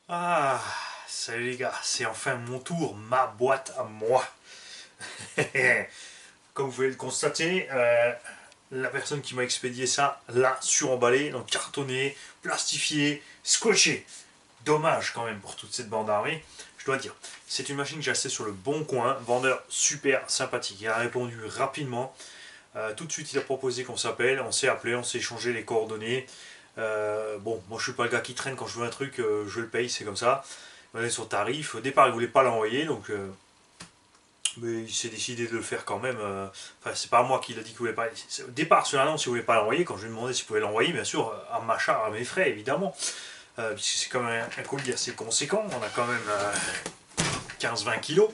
Ah, salut les gars, c'est enfin mon tour, ma boîte à moi. Comme vous pouvez le constater, la personne qui m'a expédié ça l'a suremballé, donc cartonné, plastifié, scotché. Dommage quand même pour toute cette bande armée, je dois dire. C'est une machine que j'ai achetée sur le bon coin, vendeur super sympathique. Il a répondu rapidement. Tout de suite, il a proposé qu'on s'appelle, on s'est appelé, on s'est échangé les coordonnées. Bon, moi je suis pas le gars qui traîne quand je veux un truc, je le paye, c'est comme ça. On est sur tarif. Au départ, il voulait pas l'envoyer, donc mais il s'est décidé de le faire quand même. Enfin, c'est pas moi qui l'a dit qu'il voulait pas. Au départ, sur l'annonce, il voulait pas l'envoyer. Quand je lui ai demandé s'il pouvait l'envoyer, bien sûr, à ma charge, à mes frais, évidemment, puisque c'est quand même un colis assez conséquent. On a quand même 15-20 kilos.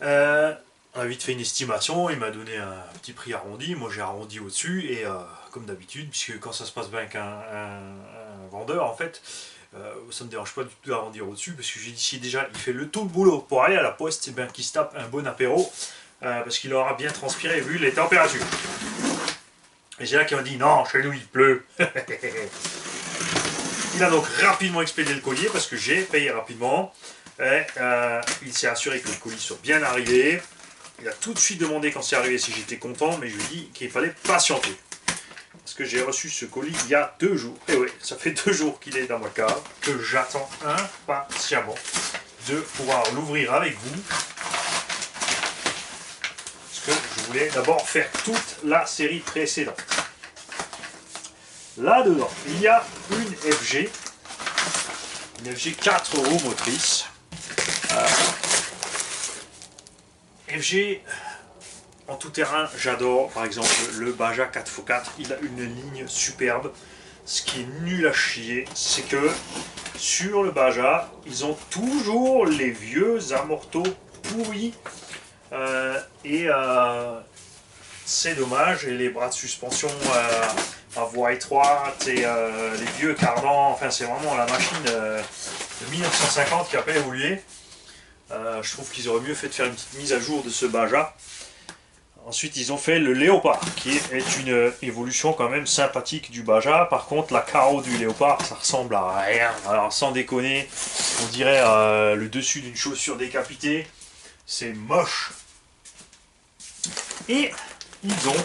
On a vite fait une estimation, il m'a donné un petit prix arrondi, moi j'ai arrondi au-dessus, et comme d'habitude, puisque quand ça se passe bien avec un vendeur, en fait, ça me dérange pas du tout d'arrondir au-dessus, parce que j'ai dit si déjà il fait tout le boulot pour aller à la poste, et bien qu'il se tape un bon apéro, parce qu'il aura bien transpiré vu les températures. Et c'est là qu'il m'a dit non, chez nous il pleut. Il a donc rapidement expédié le collier, parce que j'ai payé rapidement, et il s'est assuré que le colis soit bien arrivé. Il a tout de suite demandé quand c'est arrivé si j'étais content, mais je lui ai dit qu'il fallait patienter. Parce que j'ai reçu ce colis il y a 2 jours. Et oui, ça fait 2 jours qu'il est dans ma cave, que j'attends impatiemment de pouvoir l'ouvrir avec vous. Parce que je voulais d'abord faire toute la série précédente. Là-dedans, il y a une FG 4 roues motrices. FG en tout terrain, j'adore. Par exemple, le Baja 4x4, il a une ligne superbe. Ce qui est nul à chier, c'est que sur le Baja, ils ont toujours les vieux amortos pourris. Et c'est dommage. Et les bras de suspension à voie étroite et les vieux cardans. Enfin, c'est vraiment la machine de 1950 qui a pas évolué. Je trouve qu'ils auraient mieux fait de faire une petite mise à jour de ce Baja. Ensuite, ils ont fait le Léopard, qui est une évolution quand même sympathique du Baja. Par contre, la carreau du Léopard, ça ressemble à rien. Alors, sans déconner, on dirait le dessus d'une chaussure décapitée. C'est moche. Et ils ont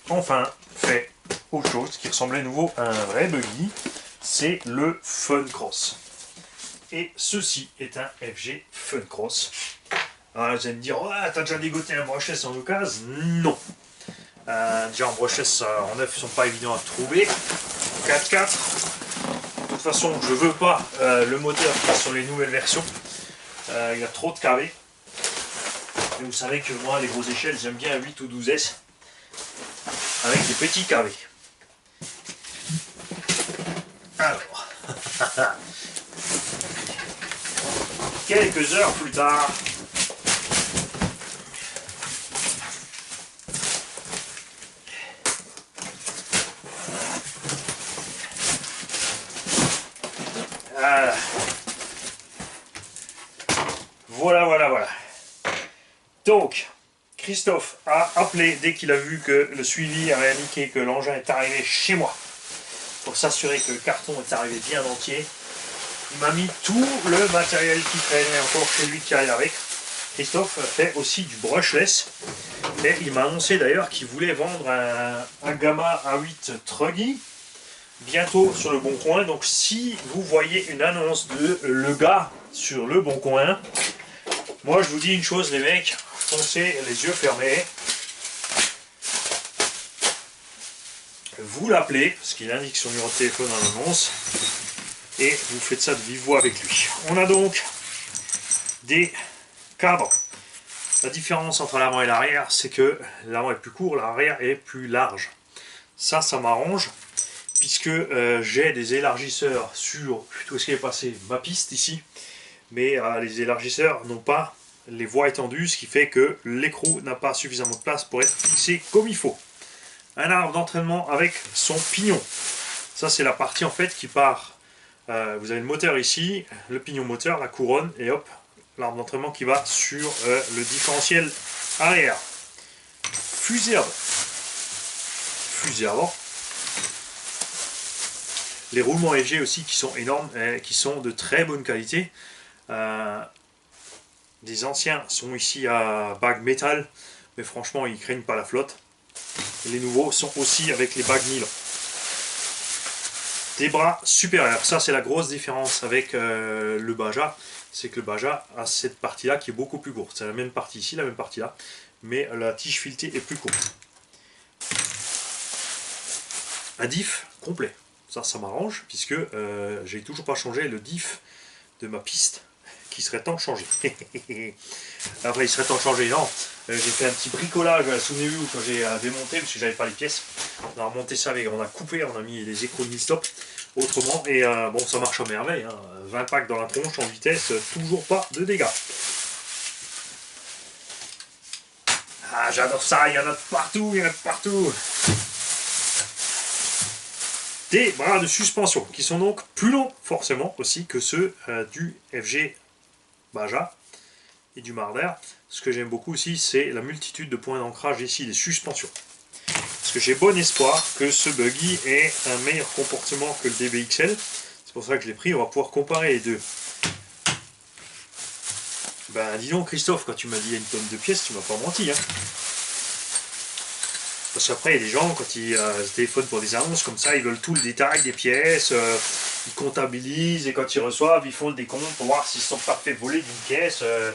enfin fait autre chose qui ressemblait à nouveau à un vrai buggy. C'est le Fun Cross. Et ceci est un FG Fun Cross. Alors vous allez me dire, oh, t'as déjà dégoté un brushless en occasion? Non. Déjà en brushless en neuf, ils sont pas évidents à trouver. 4x4. De toute façon, je veux pas le moteur qui est sur les nouvelles versions. Il y a trop de kV. Et vous savez que moi, les grosses échelles, j'aime bien 8 ou 12S avec des petits kV. Alors, quelques heures plus tard, voilà. Donc, Christophe a appelé dès qu'il a vu que le suivi avait indiqué que l'engin est arrivé chez moi. Pour s'assurer que le carton est arrivé bien entier. Il m'a mis tout le matériel qui traînait encore chez lui qui allait avec. Christophe fait aussi du brushless. Et il m'a annoncé d'ailleurs qu'il voulait vendre un Gamma A8 Truggy bientôt sur le Bon Coin. Donc si vous voyez une annonce de le gars sur le Bon Coin, moi je vous dis une chose les mecs, foncez les yeux fermés. Vous l'appelez, parce qu'il indique son numéro de téléphone dans l'annonce, et vous faites ça de vive voix avec lui. On a donc des cadres. La différence entre l'avant et l'arrière, c'est que l'avant est plus court, l'arrière est plus large. Ça m'arrange, puisque j'ai des élargisseurs sur, où est-ce qu'il est passé, ma piste ici, mais les élargisseurs n'ont pas les voies étendues, ce qui fait que l'écrou n'a pas suffisamment de place pour être fixé comme il faut. Un arbre d'entraînement avec son pignon. Ça c'est la partie en fait qui part. Vous avez le moteur ici, le pignon moteur, la couronne, et hop, l'arbre d'entraînement qui va sur le différentiel arrière. Fusée avant. Les roulements FG aussi qui sont énormes, qui sont de très bonne qualité. Des anciens sont ici à bague métal, mais franchement ils craignent pas la flotte. Et les nouveaux sont aussi avec les bagues nylon. Des bras supérieurs, ça c'est la grosse différence avec le Baja, c'est que le Baja a cette partie là qui est beaucoup plus courte. C'est la même partie ici, la même partie là, mais la tige filetée est plus courte. Un diff complet, ça m'arrange puisque j'ai toujours pas changé le diff de ma piste qui serait temps de changer. Après il serait temps de changer, non, j'ai fait un petit bricolage, souvenez-vous quand j'ai démonté parce que j'avais pas les pièces, on a remonté ça avec, on a coupé, on a mis les écrous de stop autrement et bon ça marche à merveille, hein. 20 packs dans la tronche en vitesse, toujours pas de dégâts. Ah j'adore ça, il y en a de partout, il y en a de partout. Des bras de suspension qui sont donc plus longs forcément aussi que ceux du FG Baja et du Marder. Ce que j'aime beaucoup aussi c'est la multitude de points d'ancrage ici, des suspensions. Parce que j'ai bon espoir que ce buggy ait un meilleur comportement que le DBXL. C'est pour ça que je l'ai pris, on va pouvoir comparer les deux. Ben dis donc Christophe, quand tu m'as dit il y a une tonne de pièces, tu m'as pas menti. Hein. Parce qu'après, il y a des gens, quand ils se téléphonent pour des annonces comme ça, ils veulent tout le détail des pièces, ils comptabilisent, et quand ils reçoivent, ils font le décompte pour voir s'ils ne sont pas fait voler d'une pièce, ouais.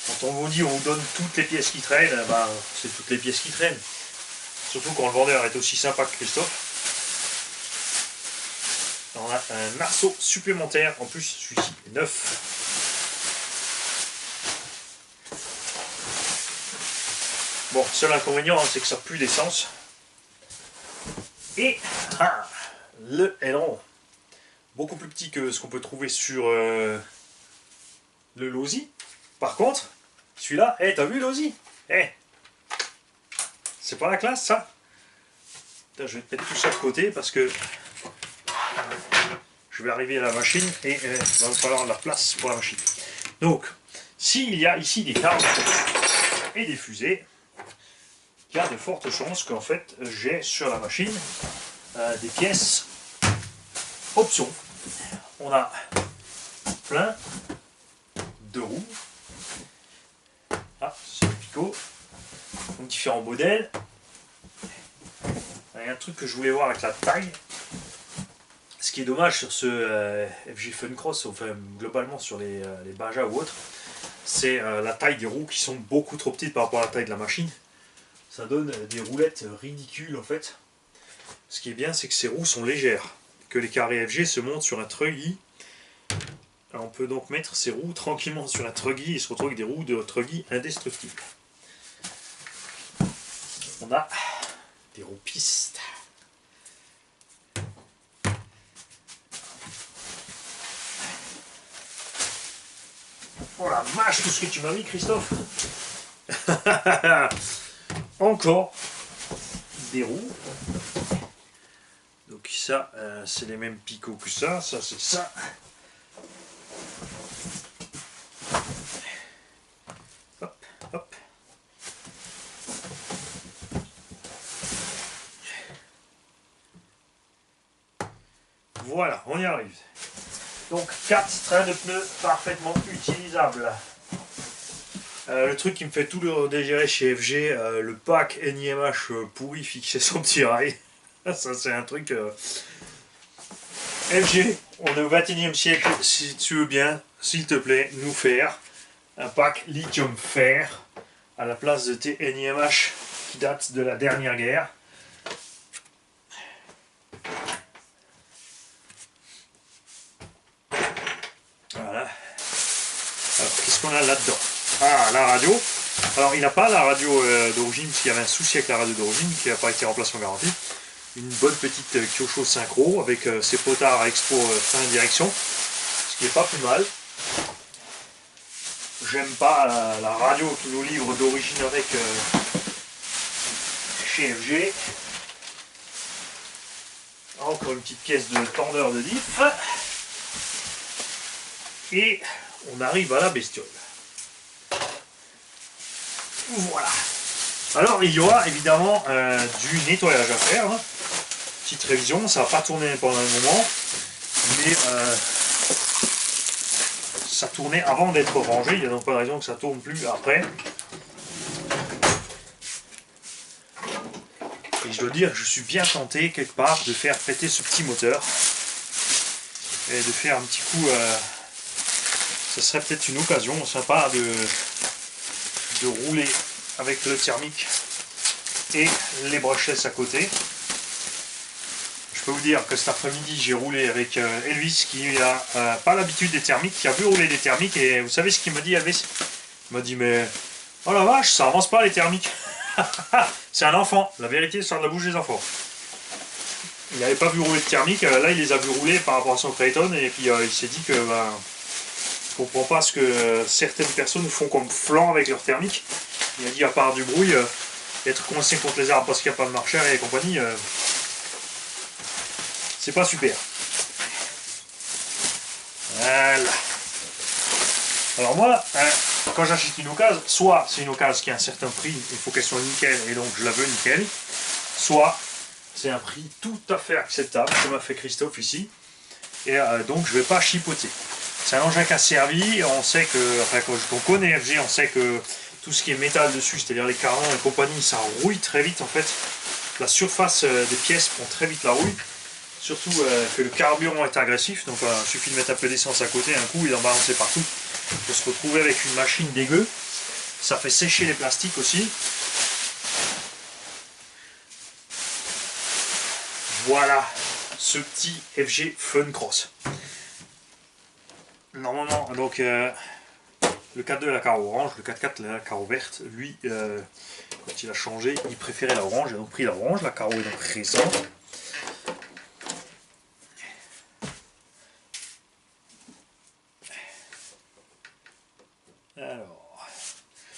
Quand on vous dit, on vous donne toutes les pièces qui traînent, ben, c'est toutes les pièces qui traînent. Surtout quand le vendeur est aussi sympa que Christophe. On a un arceau supplémentaire, en plus celui-ci est neuf. Bon, seul inconvénient, hein, c'est que ça pue d'essence. Et le aileron, beaucoup plus petit que ce qu'on peut trouver sur le Losi. Par contre, celui-là, t'as vu Losi? C'est pas la classe ça? Putain, je vais te mettre tout ça de côté parce que je vais arriver à la machine et il va me falloir de la place pour la machine. Donc, s'il y a ici des câbles et des fusées, il y a de fortes chances qu'en fait j'ai sur la machine des pièces options. On a plein de roues. Ah, c'est le picot. Donc différents modèles. Il y a un truc que je voulais voir avec la taille. Ce qui est dommage sur ce FG Fun Cross, enfin globalement sur les Baja ou autres, c'est la taille des roues qui sont beaucoup trop petites par rapport à la taille de la machine. Ça donne des roulettes ridicules en fait. Ce qui est bien, c'est que ces roues sont légères, que les carrés FG se montent sur un truggy. On peut donc mettre ces roues tranquillement sur un truggy et se retrouver avec des roues de truggy indestructibles. On a des roues pistes. Oh la vache, tout ce que tu m'as mis, Christophe. Encore des roues. Donc ça, c'est les mêmes picots que ça. Ça, c'est ça. Hop, hop. Voilà, on y arrive. Donc 4 trains de pneus parfaitement utilisables. Le truc qui me fait tout le dégérer chez FG, le pack NIMH pourri fixé sur le petit rail. Ça c'est un truc... FG, on est au 21e siècle, si tu veux bien, s'il te plaît, nous faire un pack lithium fer à la place de tes NIMH qui datent de la dernière guerre. Voilà. Alors, qu'est-ce qu'on a là-dedans? Ah, la radio. Alors, il n'a pas la radio d'origine, parce qu'il y avait un souci avec la radio d'origine qui n'a pas été remplacée en garantie. Une bonne petite Kyosho synchro avec ses potards à expo fin direction, ce qui n'est pas plus mal. J'aime pas la radio qui nous livre d'origine avec chez FG. Encore une petite pièce de tendeur de diff. Et on arrive à la bestiole. Voilà. Alors il y aura évidemment du nettoyage à faire, hein. Petite révision, ça va pas tourner pendant un moment, mais ça tournait avant d'être rangé, il n'y a donc pas de raison que ça tourne plus après. Et je dois dire que je suis bien tenté quelque part de faire péter ce petit moteur et de faire un petit coup, ce serait peut-être une occasion sympa de rouler avec le thermique et les brushless à côté. Je peux vous dire que cet après-midi j'ai roulé avec Elvis qui n'a pas l'habitude des thermiques, qui a vu rouler des thermiques, et vous savez ce qu'il m'a dit, Elvis? Il m'a dit mais oh la vache, ça avance pas les thermiques. C'est un enfant, la vérité sort de la bouche des enfants. Il n'avait pas vu rouler de thermique, là il les a vu rouler par rapport à son Clayton, et puis il s'est dit que je comprends pas ce que certaines personnes font comme flanc avec leur thermique. Il a dit à part du bruit, être coincé contre les arbres parce qu'il n'y a pas de marcheur et compagnie, c'est pas super. Voilà. Alors moi, quand j'achète une occasion, soit c'est une occasion qui a un certain prix, il faut qu'elle soit nickel et donc je la veux nickel, soit c'est un prix tout à fait acceptable, comme a fait Christophe ici, et donc je ne vais pas chipoter. C'est un engin qui a servi, on sait que, enfin quand on connaît FG, on sait que tout ce qui est métal dessus, c'est-à-dire les carlons et compagnie, ça rouille très vite en fait. La surface des pièces prend très vite la rouille. Surtout que le carburant est agressif, donc il suffit de mettre un peu d'essence à côté, un coup, et d'en balancer partout. On peut se retrouver avec une machine dégueu. Ça fait sécher les plastiques aussi. Voilà ce petit FG Fun Cross. Normalement, donc le 4.2 a la carreau orange, le 4.4 a la carreau verte. Lui, quand il a changé, il préférait la orange, il a donc pris la orange. La carreau est donc récente. Alors,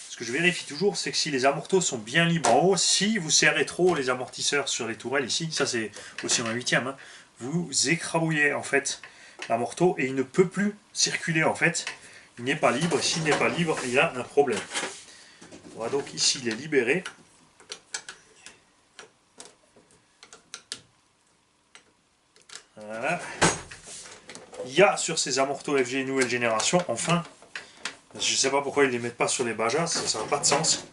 ce que je vérifie toujours, c'est que si les amortos sont bien libres en haut, si vous serrez trop les amortisseurs sur les tourelles ici, ça c'est aussi en 8e, hein, vous écrabouillez en fait l'amorto et il ne peut plus circuler en fait. Il n'est pas libre, s'il n'est pas libre, il a un problème. On va donc ici les libérer. Voilà. Il y a sur ces amortos FG nouvelle génération, enfin, je ne sais pas pourquoi ils ne les mettent pas sur les Baja, ça n'a pas de sens.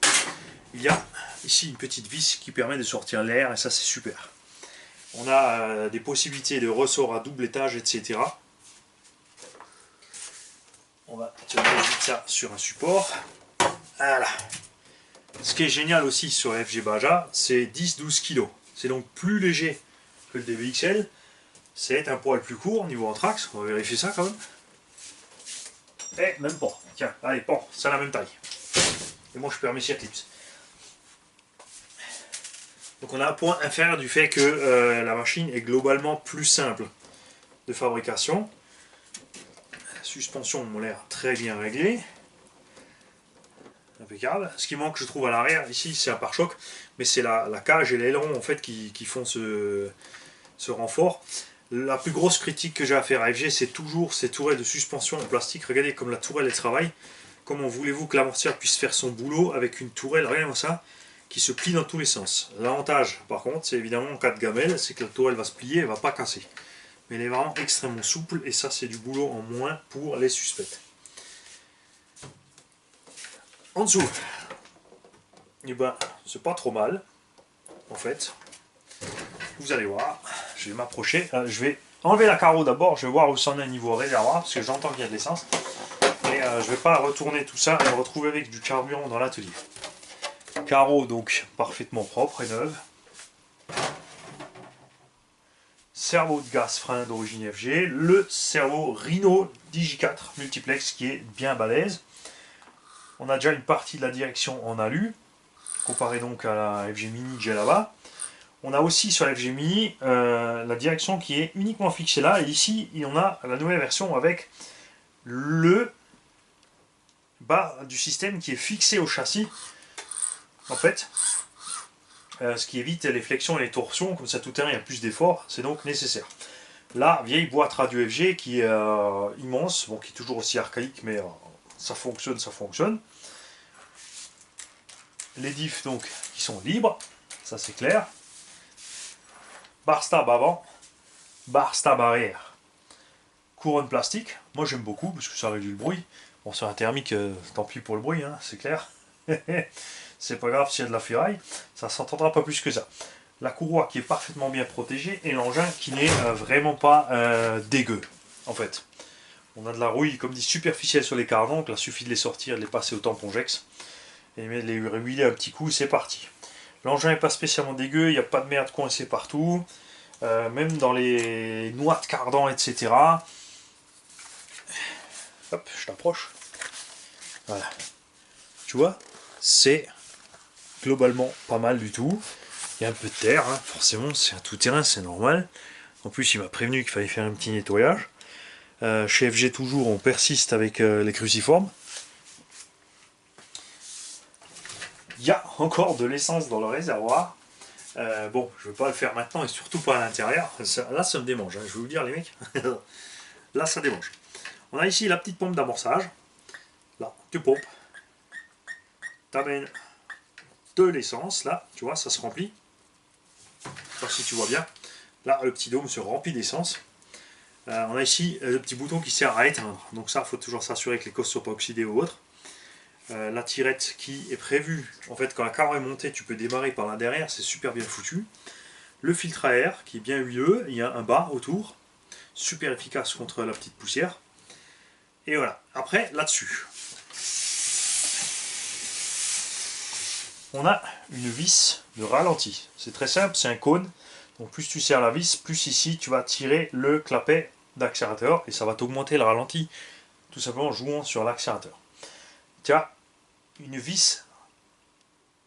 Il y a ici une petite vis qui permet de sortir l'air et ça c'est super. On a des possibilités de ressort à double étage, etc. On va tenir ça sur un support. Voilà. Ce qui est génial aussi sur la FG Baja, c'est 10-12 kg. C'est donc plus léger que le DBXL. C'est un poil plus court au niveau anthrax. On va vérifier ça quand même. Eh, même pas. Tiens, allez, bon, c'est la même taille. Et moi je perds mes circlips. Donc on a un point inférieur du fait que la machine est globalement plus simple de fabrication. La suspension m'a l'air très bien réglée. Impeccable. Ce qui manque, je trouve, à l'arrière, ici, c'est un pare-choc, mais c'est la cage et l'aileron en fait qui font ce renfort. La plus grosse critique que j'ai à faire à FG, c'est toujours ces tourelles de suspension en plastique. Regardez comme la tourelle elle travaille. Comment voulez-vous que l'amortisseur puisse faire son boulot avec une tourelle, rien comme ça, qui se plie dans tous les sens. L'avantage, par contre, c'est évidemment en cas de gamelle, c'est que la tourelle va se plier, elle ne va pas casser. Mais elle est vraiment extrêmement souple, et ça, c'est du boulot en moins pour les suspects. En dessous, eh ben, c'est pas trop mal, en fait. Vous allez voir, je vais m'approcher. Je vais enlever la carreau d'abord, je vais voir où c'en est niveau réservoir, parce que j'entends qu'il y a de l'essence. Mais je ne vais pas retourner tout ça et me retrouver avec du carburant dans l'atelier. Carreau donc parfaitement propre et neuve. Cerveau de gaz frein d'origine FG. Le cerveau Rhino Digi4 multiplex qui est bien balèze. On a déjà une partie de la direction en alu, comparé donc à la FG Mini que j'ai là-bas. On a aussi sur la FG Mini la direction qui est uniquement fixée là. Et ici, on a la nouvelle version avec le bas du système qui est fixé au châssis. En fait, ce qui évite les flexions et les torsions, comme ça tout terrain il y a plus d'efforts, c'est donc nécessaire. La vieille boîte radio FG qui est immense, bon, qui est toujours aussi archaïque, mais ça fonctionne, ça fonctionne. les diffs donc qui sont libres, ça c'est clair. Barre stab avant, barre stab arrière. Couronne plastique, moi j'aime beaucoup parce que ça réduit le bruit. Bon, sur un thermique, tant pis pour le bruit, hein, c'est clair. C'est pas grave s'il y a de la ferraille, ça s'entendra pas plus que ça. La courroie qui est parfaitement bien protégée et l'engin qui n'est vraiment pas dégueu, en fait. On a de la rouille, comme dit, superficielle sur les cardans, donc là, il suffit de les sortir, de les passer au tampongex et les huiler un petit coup, c'est parti. L'engin n'est pas spécialement dégueu, il n'y a pas de merde coincée partout, même dans les noix de cardan, etc. Hop, je t'approche. Voilà. Tu vois, c'est globalement pas mal du tout. Il y a un peu de terre, hein, forcément, c'est un tout-terrain, c'est normal. En plus, il m'a prévenu qu'il fallait faire un petit nettoyage. Chez FG toujours, on persiste avec les cruciformes. Il y a encore de l'essence dans le réservoir. Bon, je ne vais pas le faire maintenant et surtout pas à l'intérieur. Là, ça me démange, hein, je vais vous dire, les mecs. Là, ça démange. On a ici la petite pompe d'amorçage. Là, tu pompes. Tu amènes de l'essence. Là, tu vois, ça se remplit. Je sais pas si tu vois bien. Là, le petit dôme se remplit d'essence. On a ici le petit bouton qui sert à éteindre. Donc ça, il faut toujours s'assurer que les cosses ne soient pas oxydées ou autres. La tirette qui est prévue, en fait, quand la carre est montée, tu peux démarrer par là derrière, c'est super bien foutu. Le filtre à air qui est bien huileux, il y a un bar autour, super efficace contre la petite poussière. Et voilà. Après, là-dessus, on a une vis de ralenti. C'est très simple, c'est un cône. Donc plus tu serres la vis, plus ici tu vas tirer le clapet d'accélérateur et ça va t'augmenter le ralenti, tout simplement en jouant sur l'accélérateur. Tu as une vis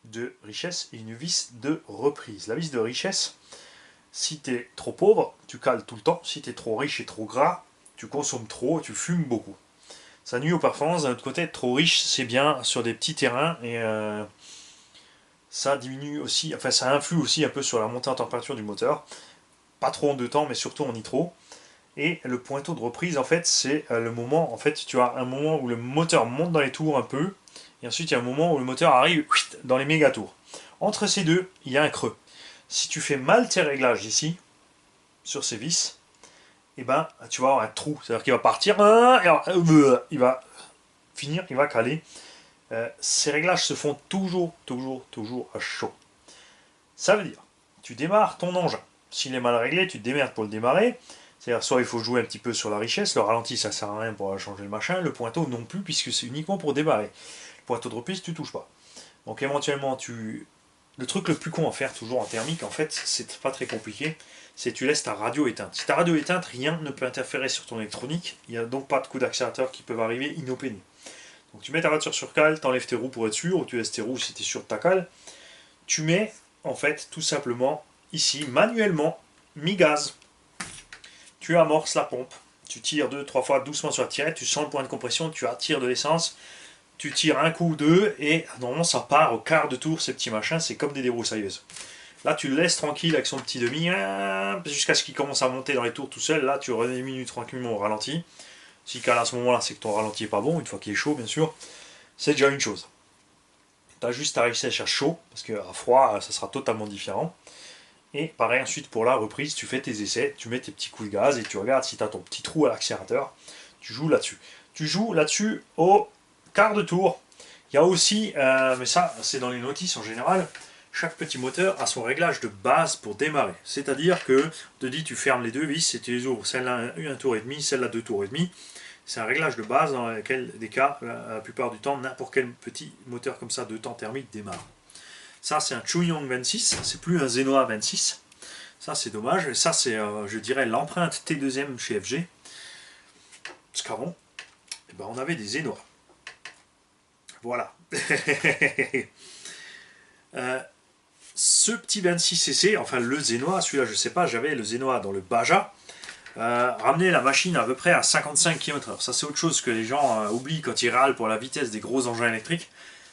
de richesse et une vis de reprise. La vis de richesse, si tu es trop pauvre, tu cales tout le temps. Si tu es trop riche et trop gras, tu consommes trop, tu fumes beaucoup. Ça nuit aux performances. D'un autre côté, être trop riche, c'est bien sur des petits terrains et ça diminue aussi, enfin ça influe aussi un peu sur la montée en température du moteur. Pas trop en deux temps, mais surtout en nitro. Et le pointeau de reprise, en fait, c'est le moment, en fait, tu as un moment où le moteur monte dans les tours un peu, et ensuite il y a un moment où le moteur arrive dans les méga tours. Entre ces deux, il y a un creux. Si tu fais mal tes réglages ici, sur ces vis, et ben tu vas avoir un trou. C'est-à-dire qu'il va partir, il va finir, il va caler. Ces réglages se font toujours à chaud. Ça veut dire, tu démarres ton engin. S'il est mal réglé, tu te démerdes pour le démarrer. C'est-à-dire, soit il faut jouer un petit peu sur la richesse, le ralenti ça sert à rien pour changer le machin, le pointeau non plus, puisque c'est uniquement pour démarrer. Le pointeau de reprise, tu touches pas. Donc éventuellement, le truc le plus con à faire, toujours en thermique, en fait, c'est pas très compliqué, c'est tu laisses ta radio éteinte. Si ta radio est éteinte, rien ne peut interférer sur ton électronique, il n'y a donc pas de coups d'accélérateur qui peuvent arriver inopinés. Donc tu mets ta voiture sur cale, tu enlèves tes roues pour être sûr, ou tu laisses tes roues si tu es sûr de ta cale. Tu mets, en fait, tout simplement, ici, manuellement, mi-gaz. Tu amorces la pompe, tu tires 2-3 fois doucement sur la tirette, tu sens le point de compression, tu attires de l'essence, tu tires un coup ou deux, et normalement ça part au quart de tour, ces petits machins, c'est comme des débroussailleuses. Là tu le laisses tranquille avec son petit demi, jusqu'à ce qu'il commence à monter dans les tours tout seul, là tu rediminue tranquillement au ralenti. Si cale à ce moment-là, c'est que ton ralenti est pas bon, une fois qu'il est chaud bien sûr, c'est déjà une chose. Tu as juste à réussir à chercher chaud, parce qu'à froid ça sera totalement différent. Et pareil, ensuite pour la reprise, tu fais tes essais, tu mets tes petits coups de gaz et tu regardes si tu as ton petit trou à l'accélérateur. Tu joues là-dessus. Tu joues là-dessus au quart de tour. Il y a aussi, mais ça c'est dans les notices en général, chaque petit moteur a son réglage de base pour démarrer. C'est-à-dire que on te dit tu fermes les deux vis et tu les ouvres. Celle-là un tour et demi, celle-là 2 tours et demi. C'est un réglage de base dans lequel des cas, la plupart du temps, n'importe quel petit moteur comme ça de temps thermique démarre. Ça, c'est un Chuyong 26, c'est plus un Zenoa 26. Ça, c'est dommage. Et ça, c'est, je dirais, l'empreinte T2M chez FG. Parce qu'avant, eh ben, on avait des Zenoa. Voilà. Ce petit 26cc, enfin le Zenoa, celui-là, je sais pas, j'avais le Zenoa dans le Baja. Ramener la machine à peu près à 55 km/h. Ça, c'est autre chose que les gens oublient quand ils râlent pour la vitesse des gros engins électriques.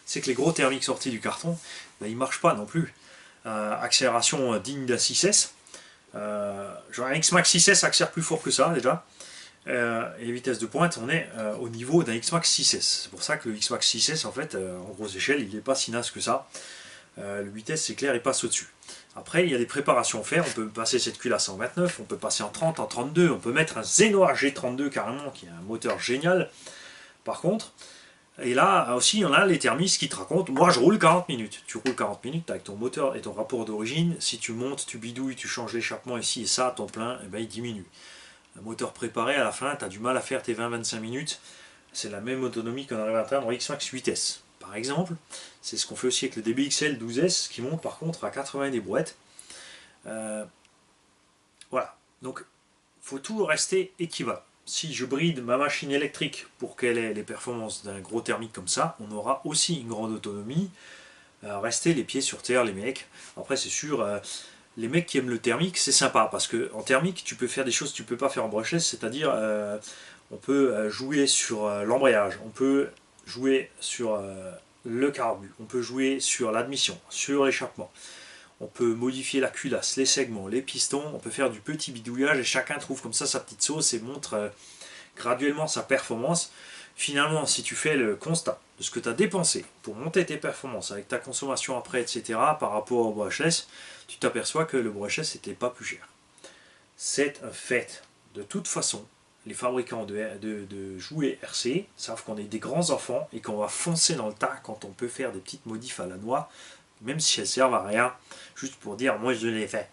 C'est que les gros thermiques sortis du carton, ben, ils ne marchent pas non plus. Accélération digne d'un 6S. Genre un X-Max 6S accélère plus fort que ça déjà. et les vitesses de pointe, on est au niveau d'un X-Max 6S. C'est pour ça que le X-Max 6S, en fait, en grosse échelle, il n'est pas si naze que ça. Le vitesse, c'est clair, il passe au-dessus. Après, il y a des préparations à faire. On peut passer cette culasse en 29, on peut passer en 30, en 32. On peut mettre un Xeno G32 carrément, qui est un moteur génial. Par contre, et là aussi, on a les thermistes qui te racontent, moi je roule 40 minutes. Tu roules 40 minutes avec ton moteur et ton rapport d'origine. Si tu montes, tu bidouilles, tu changes l'échappement ici et ça, ton plein, et ben, il diminue. Un moteur préparé, à la fin, tu as du mal à faire tes 20-25 minutes. C'est la même autonomie qu'on arrive à atteindre en X-Max 8S. Par exemple, c'est ce qu'on fait aussi avec le DBXL 12S, qui monte par contre à 80 des brouettes. Voilà. Donc, il faut tout rester équivalent. Si je bride ma machine électrique pour qu'elle ait les performances d'un gros thermique comme ça, on aura aussi une grande autonomie. Restez les pieds sur terre, les mecs. Après, c'est sûr, les mecs qui aiment le thermique, c'est sympa, parce qu'en thermique, tu peux faire des choses que tu ne peux pas faire en brushless, c'est-à-dire, on peut jouer sur l'embrayage, on peut jouer sur le carbu, on peut jouer sur l'admission, sur l'échappement. On peut modifier la culasse, les segments, les pistons, on peut faire du petit bidouillage et chacun trouve comme ça sa petite sauce et montre graduellement sa performance. Finalement, si tu fais le constat de ce que tu as dépensé pour monter tes performances avec ta consommation après, etc., par rapport au brushless, tu t'aperçois que le brushless n'était pas plus cher. C'est un fait. De toute façon, les fabricants de jouets RC savent qu'on est des grands enfants et qu'on va foncer dans le tas quand on peut faire des petites modifs à la noix, même si elles servent à rien, juste pour dire moi je l'ai fait.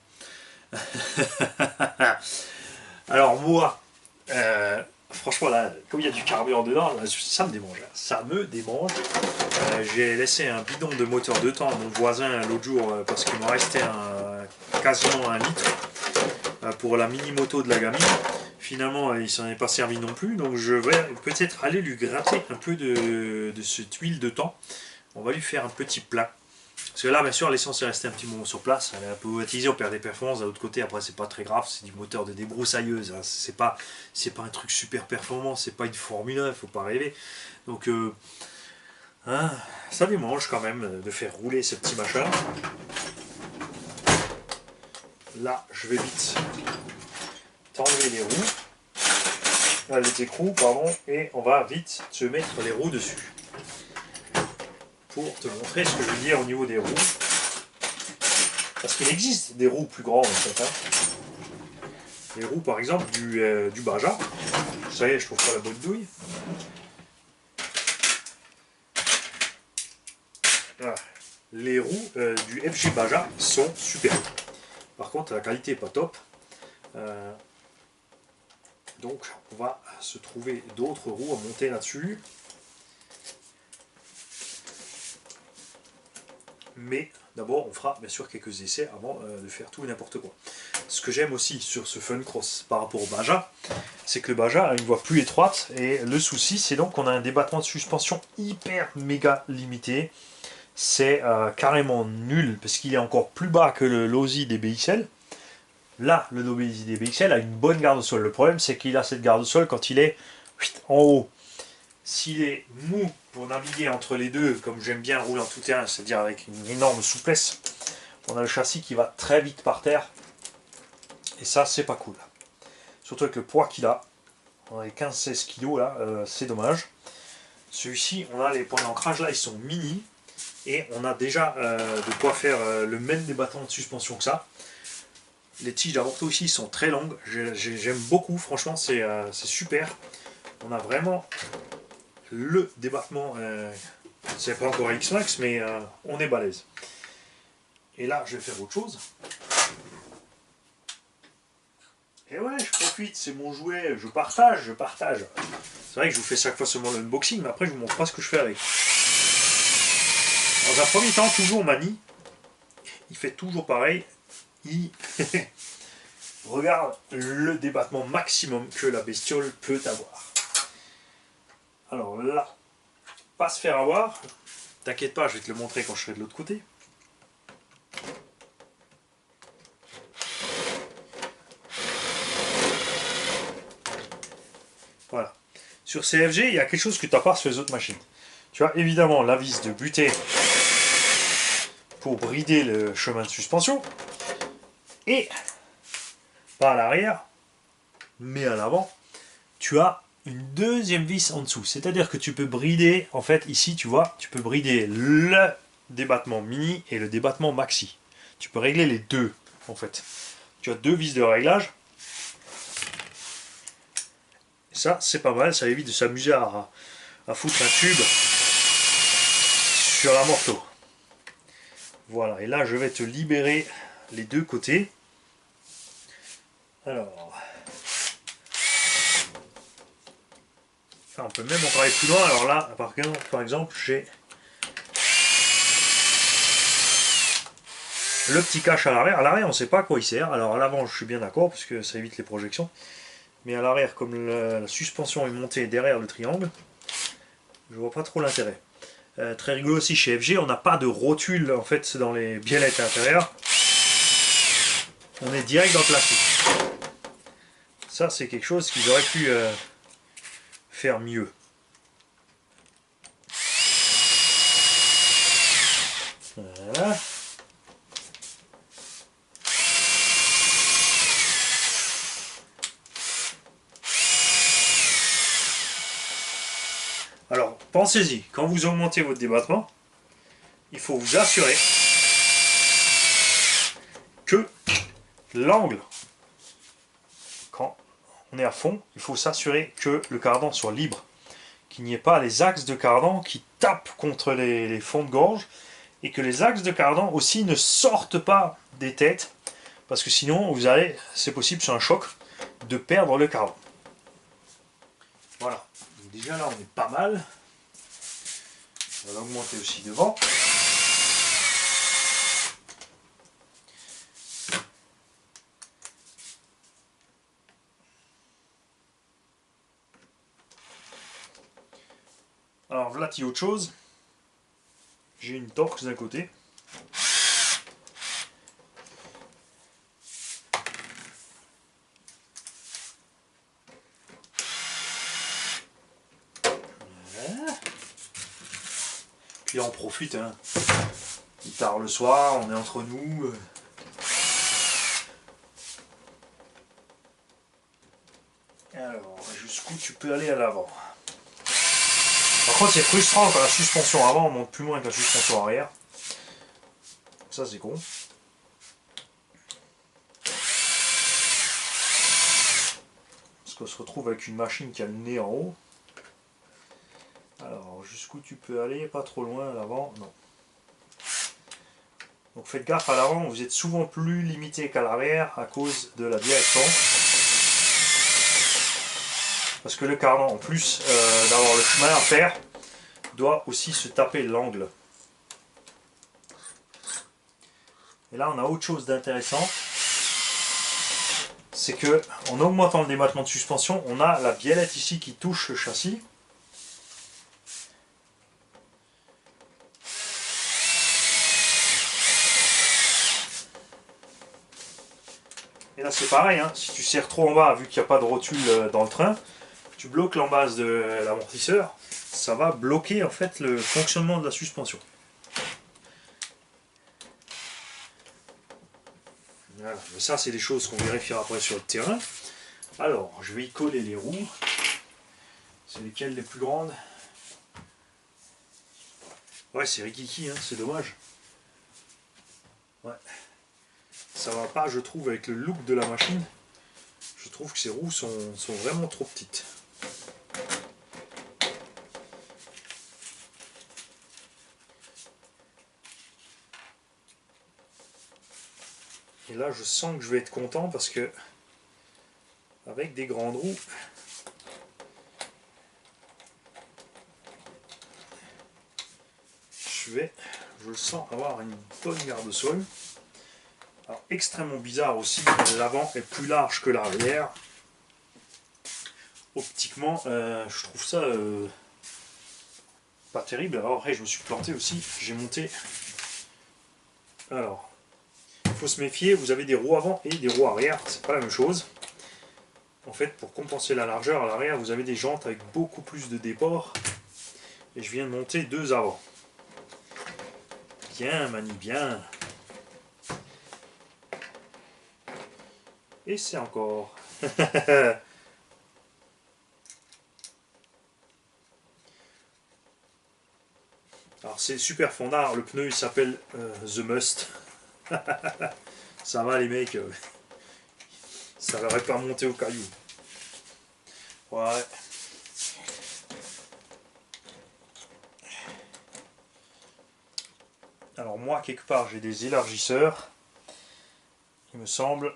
Alors moi, franchement là, comme il y a du carburant dedans, là, ça me démange. Ça me démange. J'ai laissé un bidon de moteur 2 temps à mon voisin l'autre jour parce qu'il me restait quasiment 1 litre pour la mini moto de la gamine. Finalement, il s'en est pas servi non plus, donc je vais peut-être aller lui gratter un peu de cette huile de temps. On va lui faire un petit plein. Parce que là, bien sûr, l'essence est restée un petit moment sur place. Elle est un peu automatisée, on perd des performances. De l'autre côté, après, c'est pas très grave. C'est du moteur de débroussailleuse. Hein. C'est pas un truc super performant. C'est pas une Formule 1, faut pas rêver. Donc, hein, ça démange quand même de faire rouler ce petit machin. Là, je vais vite t'enlever les roues. Les écrous, pardon. Et on va vite se mettre les roues dessus. Pour te montrer ce que je veux dire au niveau des roues. Parce qu'il existe des roues plus grandes en fait. Hein. Les roues par exemple du Baja. Ça y est, je trouve pas la bonne douille. Voilà. Les roues du FG Baja sont super. Par contre la qualité n'est pas top. Donc on va se trouver d'autres roues à monter là-dessus. Mais d'abord, on fera bien sûr quelques essais avant de faire tout et n'importe quoi. Ce que j'aime aussi sur ce Fun Cross par rapport au Baja, c'est que le Baja a une voie plus étroite et le souci, c'est donc qu'on a un débattement de suspension hyper méga limité. C'est carrément nul parce qu'il est encore plus bas que le Losi DBXL. Là, le Losi DBXL a une bonne garde au sol. Le problème, c'est qu'il a cette garde au sol quand il est en haut. S'il est mou pour naviguer entre les deux, comme j'aime bien rouler en tout terrain, c'est-à-dire avec une énorme souplesse, on a le châssis qui va très vite par terre. Et ça, c'est pas cool. Surtout avec le poids qu'il a. On a les 15-16 kg là, c'est dommage. Celui-ci, on a les points d'ancrage là, ils sont mini. Et on a déjà de quoi faire le même débattement de suspension que ça. Les tiges d'avorto ici sont très longues. J'aime beaucoup, franchement, c'est super. On a vraiment le débattement, c'est pas encore X-Max, mais on est balèze. Et là, je vais faire autre chose. Et ouais, je profite, c'est mon jouet, je partage. C'est vrai que je vous fais chaque fois seulement l'unboxing, mais après je vous montre pas ce que je fais avec. Dans un premier temps, toujours Mani, il fait toujours pareil, il regarde le débattement maximum que la bestiole peut avoir. Alors là, pas se faire avoir, t'inquiète pas, je vais te le montrer quand je serai de l'autre côté. Voilà. Sur CFG, il y a quelque chose que tu n'as pas sur les autres machines. Tu as évidemment la vis de butée pour brider le chemin de suspension. Et, pas à l'arrière, mais à l'avant, tu as une deuxième vis en dessous. C'est-à-dire que tu peux brider, en fait, ici, tu vois, tu peux brider le débattement mini et le débattement maxi. Tu peux régler les deux, en fait. Tu as deux vis de réglage. Et ça, c'est pas mal, ça évite de s'amuser à foutre un tube sur la morteau. Voilà, et là, je vais te libérer les deux côtés. Alors... on peut même encore aller plus loin. Alors là, par exemple, j'ai le petit cache à l'arrière. À l'arrière, on ne sait pas à quoi il sert. Alors à l'avant, je suis bien d'accord, parce que ça évite les projections. Mais à l'arrière, comme la suspension est montée derrière le triangle, je vois pas trop l'intérêt. Très rigolo aussi, chez FG, on n'a pas de rotule en fait dans les biellettes intérieures. On est direct dans le plastique. Ça, c'est quelque chose qu'ils auraient pu faire mieux. Voilà. Alors, pensez-y, quand vous augmentez votre débattement, il faut vous assurer que l'angle, quand on est à fond, il faut s'assurer que le cardan soit libre, qu'il n'y ait pas les axes de cardan qui tapent contre les fonds de gorge, et que les axes de cardan aussi ne sortent pas des têtes, parce que sinon vous allez, c'est possible sur un choc, de perdre le cardan. Voilà, donc déjà là on est pas mal. On va l'augmenter aussi devant. Alors voilà, il y a autre chose. J'ai une Torx d'un côté. Voilà. Puis on profite, hein. Il est tard le soir, on est entre nous. Alors, jusqu'où tu peux aller à l'avant? Par contre, c'est frustrant quand la suspension avant monte plus loin que la suspension arrière. Ça, c'est con. Parce qu'on se retrouve avec une machine qui a le nez en haut. Alors, jusqu'où tu peux aller? Pas trop loin à l'avant, non. Donc faites gaffe à l'avant, vous êtes souvent plus limité qu'à l'arrière à cause de la direction. Parce que le cardan, en plus d'avoir le chemin à faire, doit aussi se taper l'angle. Et là, on a autre chose d'intéressant. C'est que en augmentant le débattement de suspension, on a la biellette ici qui touche le châssis. Et là c'est pareil, hein. Si tu serres trop en bas, vu qu'il n'y a pas de rotule dans le train, tu bloques l'embase de l'amortisseur, ça va bloquer en fait le fonctionnement de la suspension. Voilà. Mais ça c'est des choses qu'on vérifiera après sur le terrain. Alors, je vais y coller les roues. C'est lesquelles les plus grandes? Ouais, c'est rikiki, hein, c'est dommage. Ouais. Ça va pas, je trouve, avec le look de la machine. Je trouve que ces roues sont vraiment trop petites. Et là, je sens que je vais être content parce que avec des grandes roues, je le sens avoir une bonne garde au sol. Alors, extrêmement bizarre aussi, l'avant est plus large que l'arrière. Optiquement, je trouve ça pas terrible. Alors après, je me suis planté aussi, j'ai monté. Alors, il faut se méfier, vous avez des roues avant et des roues arrière, c'est pas la même chose. En fait, pour compenser la largeur à l'arrière, vous avez des jantes avec beaucoup plus de déport. Et je viens de monter deux avant. Bien, Mani, bien. Et c'est encore. c'est super fondard, le pneu il s'appelle The Must. Ça va les mecs, ça n'aurait pas monté au caillou. Ouais. Alors moi quelque part j'ai des élargisseurs, il me semble.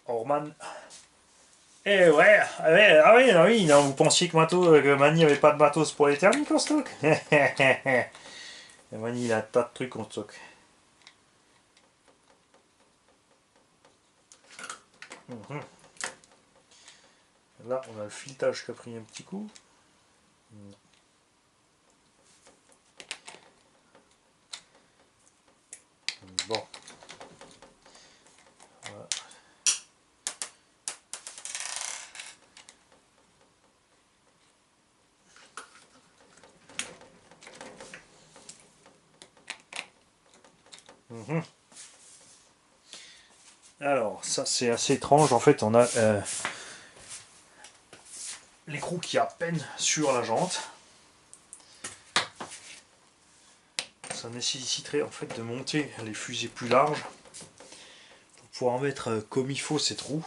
Orman. Eh ouais, ah oui, non, vous pensiez que Mani avait pas de matos pour les thermiques en stock. Mani il a un tas de trucs en stock. Là on a le filetage qui a pris un petit coup. Bon. Voilà. Alors, ça c'est assez étrange. En fait, on a l'écrou qui est à peine sur la jante. Ça nécessiterait en fait de monter les fusées plus larges pour pouvoir mettre comme il faut ces trous.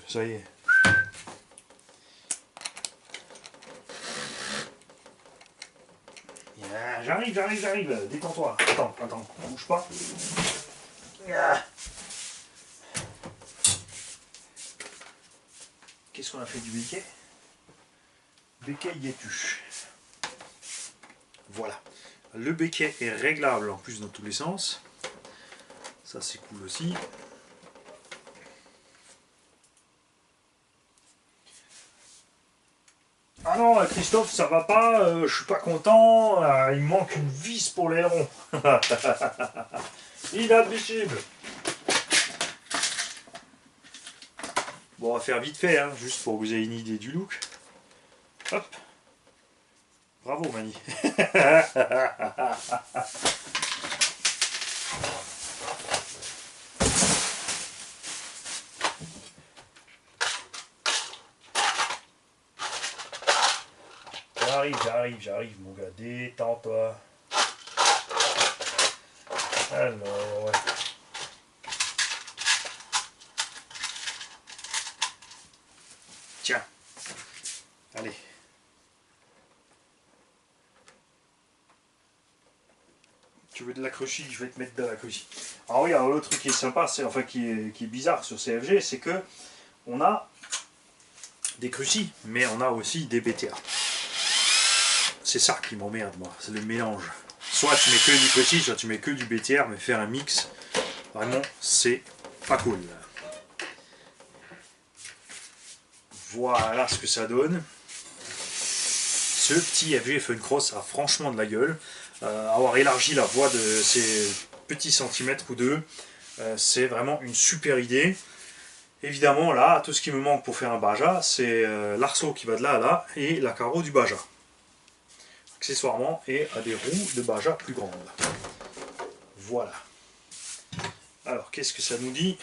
Ça y est. J'arrive, détends-toi. Attends, bouge pas. Qu'est-ce qu'on a fait du béquet? Béquet Yetu. Voilà. Le béquet est réglable en plus dans tous les sens. Ça c'est cool aussi. Ah non, Christophe, ça va pas, je suis pas content, il me manque une vis pour l'aileron. Inadmissible. Bon, on va faire vite fait, hein, juste pour que vous ayez une idée du look. Hop. Bravo, Mani. J'arrive, mon gars, détends-toi. Alors, ouais. Tiens. Allez. Tu veux de la cruchy, je vais te mettre de la cruchy. Alors oui, alors le truc qui est sympa, c'est enfin qui est bizarre sur CFG, c'est que on a des crucis, mais on a aussi des BTA. C'est ça qui m'emmerde, moi, c'est le mélange. Soit tu mets que du crucis, soit tu mets que du BTR, mais faire un mix, vraiment, c'est pas cool. Voilà ce que ça donne. Ce petit FG Fun Cross a franchement de la gueule. Avoir élargi la voie de ces petits centimètres ou deux, c'est vraiment une super idée. Évidemment, là, tout ce qui me manque pour faire un Baja, c'est l'arceau qui va de là à là et la carreau du Baja. Accessoirement, et à des roues de Baja plus grandes. Voilà. Alors, qu'est-ce que ça nous dit?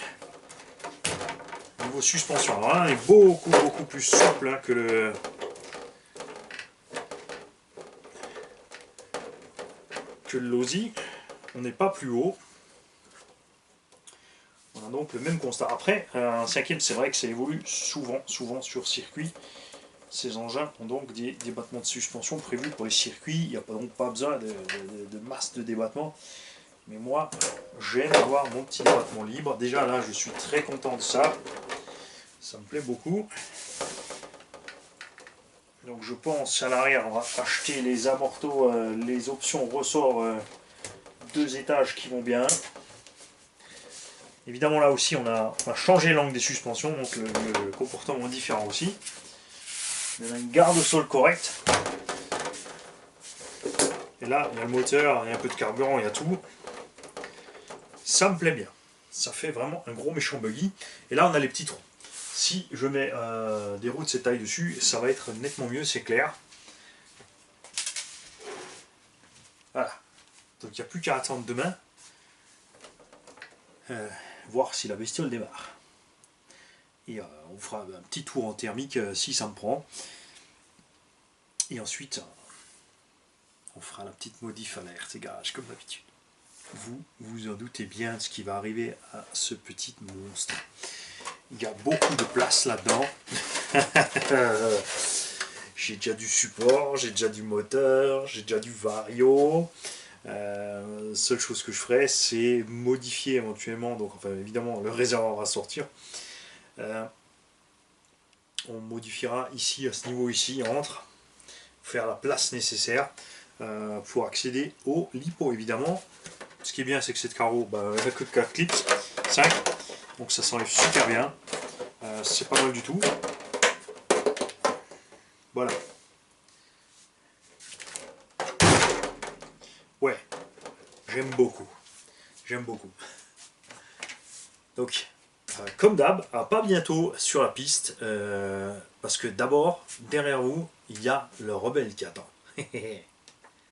Niveau suspension, alors là, on est beaucoup plus souple hein, que le Losi. On n'est pas plus haut. On a donc le même constat. Après, un cinquième, c'est vrai que ça évolue souvent sur circuit. Ces engins ont donc des débattements de suspension prévus pour les circuits. Il n'y a donc pas besoin de masse de débattement. Mais moi, j'aime avoir mon petit débattement libre. Déjà là, je suis très content de ça. Ça me plaît beaucoup. Donc je pense à l'arrière, on va acheter les amortos, les options ressort 2 étages qui vont bien. Évidemment là aussi on a changé l'angle des suspensions, donc le comportement est différent aussi. On a une garde-sol correcte. Et là il y a le moteur, il y a un peu de carburant, il y a tout. Ça me plaît bien. Ça fait vraiment un gros méchant buggy. Et là on a les petits trous. Si je mets des roues de cette taille dessus, ça va être nettement mieux, c'est clair. Voilà. Donc il n'y a plus qu'à attendre demain. Voir si la bestiole démarre. Et on fera un petit tour en thermique si ça me prend. Et ensuite, on fera la petite modif à la RT Garage comme d'habitude. Vous vous en doutez bien de ce qui va arriver à ce petit monstre. Il y a beaucoup de place là-dedans. J'ai déjà du support, j'ai déjà du moteur, j'ai déjà du vario. Seule chose que je ferai, c'est modifier éventuellement, donc enfin évidemment le réservoir va sortir. On modifiera ici, à ce niveau ici, entre, faire la place nécessaire pour accéder au lipo évidemment. Ce qui est bien, c'est que cette carreau, elle n'a que 4 clips, 5, donc ça s'enlève super bien. C'est pas mal du tout. Voilà. Ouais, j'aime beaucoup. J'aime beaucoup. Donc, comme d'hab, à pas bientôt sur la piste, parce que d'abord, derrière vous, il y a le rebelle qui attend.